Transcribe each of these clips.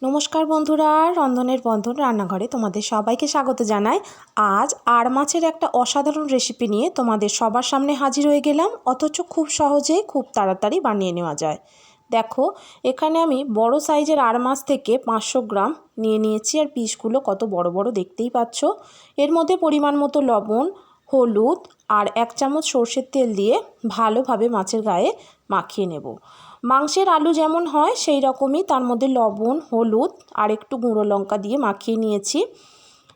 নমস্কার বন্ধুরা, রন্ধনের বন্ধন রান্নাঘরে তোমাদের সবাইকে স্বাগত জানাই। আজ আর মাছের একটা অসাধারণ রেসিপি নিয়ে তোমাদের সবার সামনে হাজির হয়ে গেলাম, অথচ খুব সহজেই খুব তাড়াতাড়ি বানিয়ে নেওয়া যায়। দেখো, এখানে আমি বড় সাইজের আর মাছ থেকে 500 গ্রাম নিয়ে নিয়েছি, আর পিসগুলো কত বড় বড় দেখতেই পাচ্ছ। এর মধ্যে পরিমাণ মতো লবণ, হলুদ আর 1 চামচ সর্ষের তেল দিয়ে ভালোভাবে মাছের গায়ে মাখিয়ে নেব। মাংসের আলু যেমন হয় সেই রকমই তার মধ্যে লবণ, হলুদ আর একটু গুঁড়ো লঙ্কা দিয়ে মাখিয়ে নিয়েছি।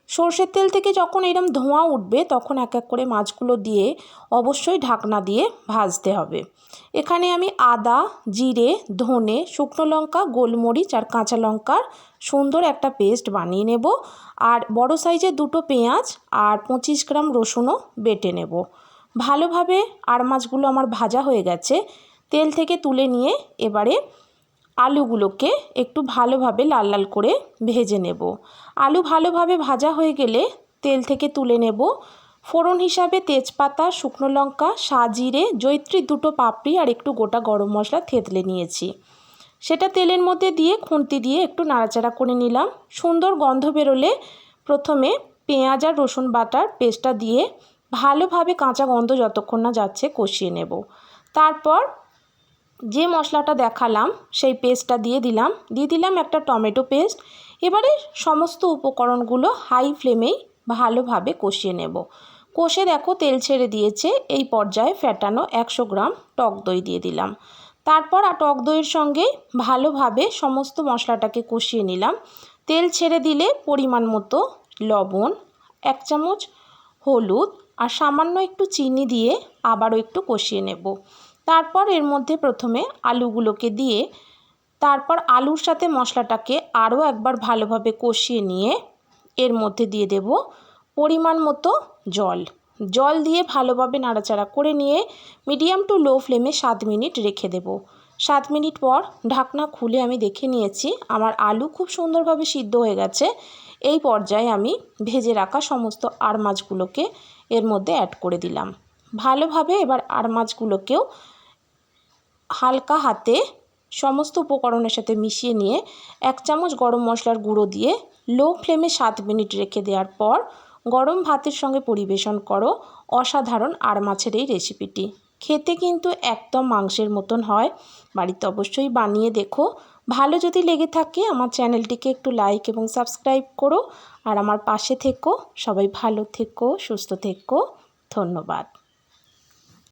সর্ষের তেল থেকে যখন এরম ধোঁয়া উঠবে তখন এক এক করে মাছগুলো দিয়ে অবশ্যই ঢাকনা দিয়ে ভাজতে হবে। এখানে আমি আদা, জিরে, ধনে, শুকনো লঙ্কা, গোলমরিচ আর কাঁচা লঙ্কার সুন্দর একটা পেস্ট বানিয়ে নেব। আর বড় সাইজের 2টো পেঁয়াজ আর 25 গ্রাম রসুনও বেটে নেব। ভালোভাবে আর মাছগুলো আমার ভাজা হয়ে গেছে। তেল থেকে তুলে নিয়ে এবারে আলুগুলোকে একটু ভালোভাবে লাল লাল করে ভেজে নেব। আলু ভালোভাবে ভাজা হয়ে গেলে তেল থেকে তুলে নেব। ফোড়ন হিসাবে তেজপাতা, শুকনো লঙ্কা, সাজিরে, জয়িত্রী 2টো পাপড়ি আর একটু গোটা গরম মশলা থেতলে নিয়েছি। সেটা তেলের মধ্যে দিয়ে খুন্তি দিয়ে একটু নাড়াচাড়া করে নিলাম। সুন্দর গন্ধ বেরোলে প্রথমে পেঁয়াজ আর রসুন বাটার পেস্টটা দিয়ে ভালোভাবে কাঁচা গন্ধ যতক্ষণ না যাচ্ছে কষিয়ে নেব। তারপর যে মশলাটা দেখালাম সেই পেস্টটা দিয়ে দিলাম একটা টমেটো পেস্ট। এবারে সমস্ত উপকরণগুলো হাই ফ্লেমেই ভালোভাবে কষিয়ে নেব। কষে দেখো তেল ছেড়ে দিয়েছে। এই পর্যায়ে ফ্যাটানো 100 গ্রাম টক দই দিয়ে দিলাম। তারপর টক দইয়ের সঙ্গে ভালোভাবে সমস্ত মশলাটাকে কষিয়ে নিলাম। তেল ছেড়ে দিলে পরিমাণ মতো লবণ, 1 চামচ হলুদ আর সামান্য একটু চিনি দিয়ে আবারও একটু কষিয়ে নেব। তারপর এর মধ্যে প্রথমে আলুগুলোকে দিয়ে তারপর আলুর সাথে মশলাটাকে আরও একবার ভালোভাবে কষিয়ে নিয়ে এর মধ্যে দিয়ে দেব পরিমাণ মতো জল দিয়ে ভালোভাবে নাড়াচাড়া করে নিয়ে মিডিয়াম টু লো ফ্লেমে 7 মিনিট রেখে দেব। 7 মিনিট পর ঢাকনা খুলে আমি দেখে নিয়েছি আমার আলু খুব সুন্দরভাবে সিদ্ধ হয়ে গেছে। এই পর্যায়ে আমি ভেজে রাখা সমস্ত আর মাছগুলোকে এর মধ্যে অ্যাড করে দিলাম। ভালোভাবে এবার আর মাছগুলোকেও হালকা হাতে সমস্ত উপকরণের সাথে মিশিয়ে নিয়ে 1 চামচ গরম মশলার গুঁড়ো দিয়ে লো ফ্লেমে 7 মিনিট রেখে দেওয়ার পর গরম ভাতের সঙ্গে পরিবেশন করো অসাধারণ আর মাছের এই রেসিপিটি। খেতে কিন্তু একদম মাংসের মতন হয়। বাড়িতে অবশ্যই বানিয়ে দেখো। ভালো যদি লেগে থাকে আমার চ্যানেলটিকে একটু লাইক এবং সাবস্ক্রাইব করো, আর আমার পাশে থেকো। সবাই ভালো থেকো, সুস্থ থেকো। ধন্যবাদ।